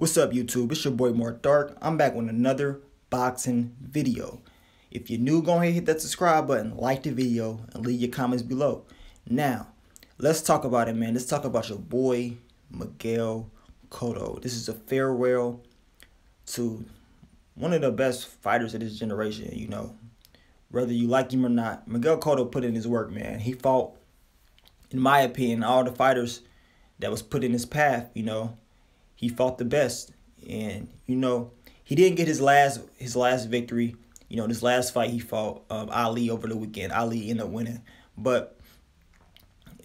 What's up, YouTube? It's your boy Mark Dark. I'm back with another boxing video. If you're new, go ahead and hit that subscribe button, like the video, and leave your comments below. Now, let's talk about it, man. Let's talk about your boy Miguel Cotto. This is a farewell to one of the best fighters of this generation, Whether you like him or not, Miguel Cotto put in his work, man. He fought, in my opinion, all the fighters that was put in his path, He fought the best, and he didn't get his last victory. This last fight he fought Ali over the weekend. Ali ended up winning, but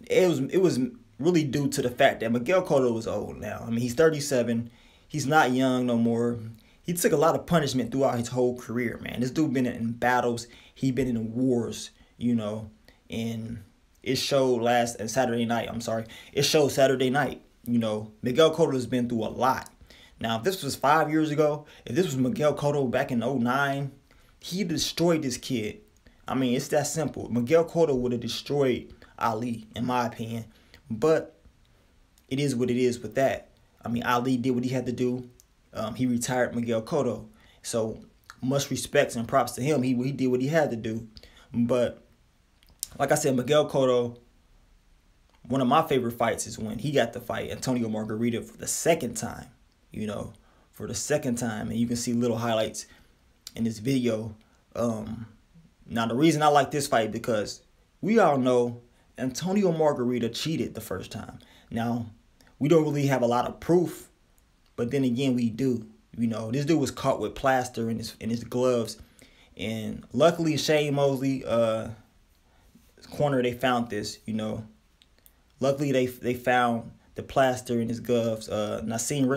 it was really due to the fact that Miguel Cotto was old now. I mean, he's 37. He's not young no more. He took a lot of punishment throughout his whole career, man. This dude been in battles. He been in wars, and it showed Saturday night. It showed Saturday night. Miguel Cotto has been through a lot. Now, if this was 5 years ago, if this was Miguel Cotto back in 2009, he destroyed this kid. I mean, it's that simple. Miguel Cotto would have destroyed Ali, in my opinion. But it is what it is with that. I mean, Ali did what he had to do. He retired Miguel Cotto. So, much respects and props to him. He did what he had to do. But, like I said, Miguel Cotto, one of my favorite fights is when he got to fight Antonio Margarita for the second time, for the second time. And you can see little highlights in this video. Now, the reason I like this fight because we all know Antonio Margarita cheated the first time. Now, we don't really have a lot of proof, but then again, we do. This dude was caught with plaster in his gloves. And luckily, Shane Mosley, corner, they found this, Luckily, they found the plaster in his gloves. Nassim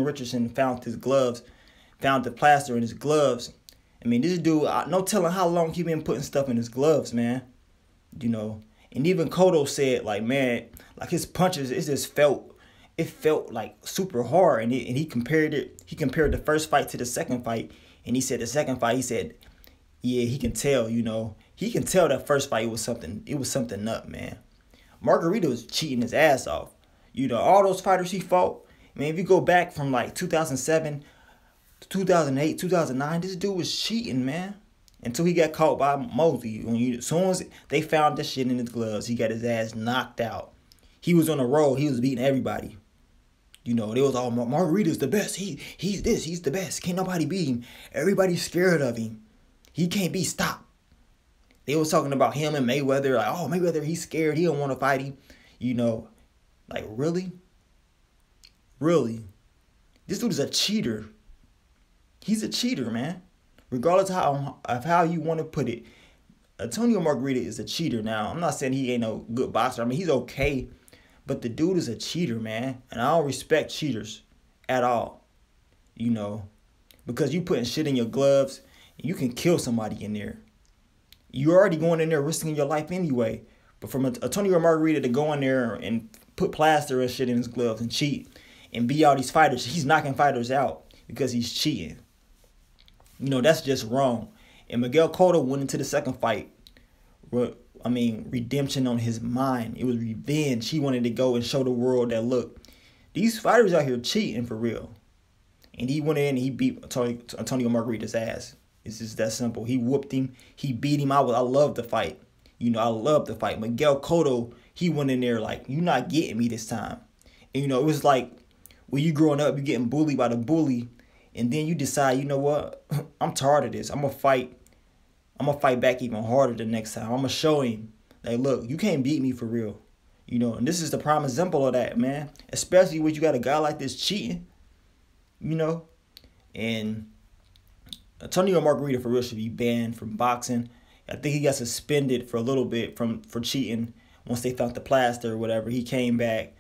Richardson found his gloves, found the plaster in his gloves. I mean, this dude, no telling how long he been putting stuff in his gloves, man. And even Cotto said, man, his punches, it felt like super hard. And he compared the first fight to the second fight. And he said the second fight, he said, yeah, he can tell, he can tell that first fight it was something up, man. Margarita was cheating his ass off. All those fighters he fought, man, if you go back from 2007 to 2008, 2009, this dude was cheating, man. Until he got caught by Mosley. As soon as they found that shit in his gloves, he got his ass knocked out. He was on a roll. He was beating everybody. They was all, Margarita's the best. He's the best. Can't nobody beat him. Everybody's scared of him. He can't be stopped. They was talking about him and Mayweather, oh, Mayweather, he's scared. He don't want to fight him. Really? Really? This dude is a cheater. He's a cheater, man. Regardless of how you want to put it, Antonio Margarita is a cheater. Now, I'm not saying he ain't no good boxer. I mean, he's okay. But the dude is a cheater, man. And I don't respect cheaters at all. Because you putting shit in your gloves, and you can kill somebody in there. You're already going in there risking your life anyway. But from Antonio Margarita to go in there and put plaster and shit in his gloves and cheat and beat all these fighters, he's knocking fighters out because he's cheating. That's just wrong. And Miguel Cotto went into the second fight. Redemption on his mind. It was revenge. He wanted to go and show the world that, look, these fighters out here cheating for real. And he went in and he beat Antonio Margarita's ass. It's just that simple. He whooped him. He beat him. I love the fight. I love the fight. Miguel Cotto, he went in there like, you're not getting me this time. And, it was like when you growing up, you're getting bullied by the bully. And then you decide, you know what? I'm tired of this. I'm going to fight. I'm going to fight back even harder the next time. I'm going to show him, look, you can't beat me for real. And this is the prime example of that, man. Especially when you got a guy like this cheating, And Antonio Margarita for real should be banned from boxing. I think he got suspended for a little bit for cheating once they found the plaster or whatever. He came back.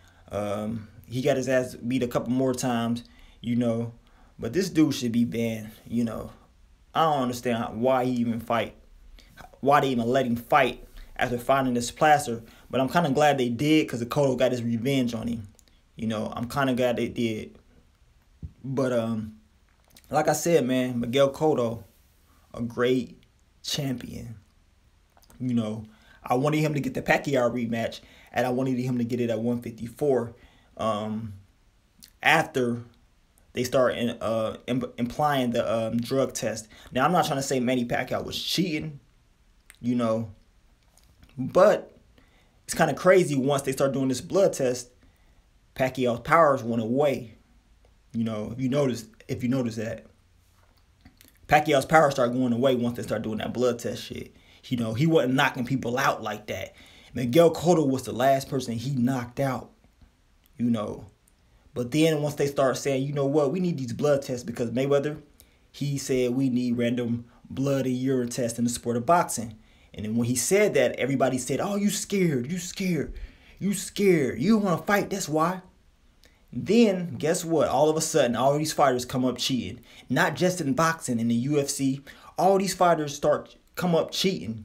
He got his ass beat a couple more times, But this dude should be banned, I don't understand why he even fight. Why they even let him fight after finding this plaster. But I'm kind of glad they did because the Cotto got his revenge on him. I'm kind of glad they did. But, like I said, man, Miguel Cotto, a great champion. I wanted him to get the Pacquiao rematch, and I wanted him to get it at 154. after they start implying the drug test. Now, I'm not trying to say Manny Pacquiao was cheating, you know, but it's kind of crazy once they start doing this blood test, Pacquiao's powers went away. You know, if you notice that. Pacquiao's powers start going away once they start doing that blood test shit. You know, he wasn't knocking people out like that. Miguel Cotto was the last person he knocked out, you know. But then once they start saying, you know what, we need these blood tests because Mayweather, he said we need random blood and urine tests in the sport of boxing. And then when he said that, everybody said, oh, you scared. You don't want to fight, that's why. Then, guess what? All of a sudden, all these fighters come up cheating. Not just in boxing, in the UFC. All these fighters come up cheating.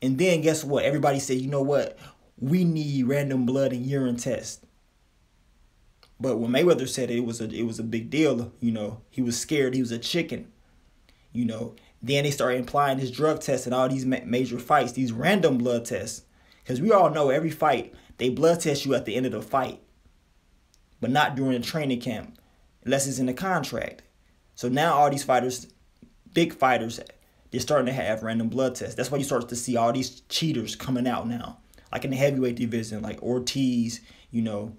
And then, guess what? Everybody said, you know what? We need random blood and urine tests. But when Mayweather said it was a big deal, you know, he was scared. He was a chicken, you know. Then they started implying his drug tests and all these major fights, these random blood tests. Because we all know every fight, they blood test you at the end of the fight. But not during the training camp, unless it's in the contract. So now all these fighters, big fighters, they're starting to have random blood tests. That's why you start to see all these cheaters coming out now. Like in the heavyweight division, like Ortiz, you know,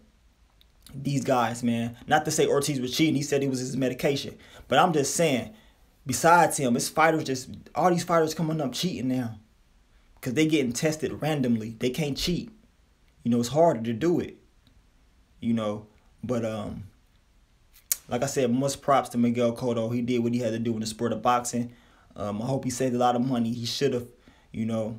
these guys, man. Not to say Ortiz was cheating. He said it was his medication. But I'm just saying, besides him, it's fighters all these fighters coming up cheating now. Because they getting tested randomly. They can't cheat. You know, it's harder to do it. You know. But like I said, much props to Miguel Cotto. He did what he had to do in the sport of boxing. I hope he saved a lot of money. He should have, you know,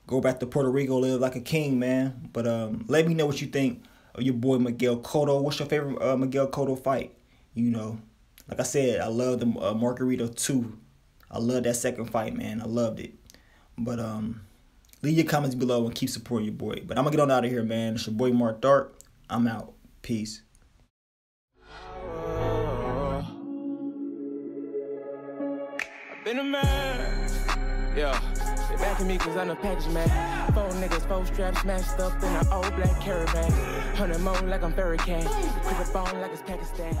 go back to Puerto Rico, live like a king, man. But let me know what you think of your boy Miguel Cotto. What's your favorite Miguel Cotto fight? You know, like I said, I love the Margarito 2. I love that second fight, man. I loved it. But leave your comments below and keep supporting your boy. But I'm going to get on out of here, man. It's your boy Mark Dark. I'm out. Peace. Been a man, yeah. They backing me cause I'm a package man. 4 niggas, 4 straps smashed up in an old black caravan. 100 more like I'm Ferry Kane. Quick up on like it's Pakistan.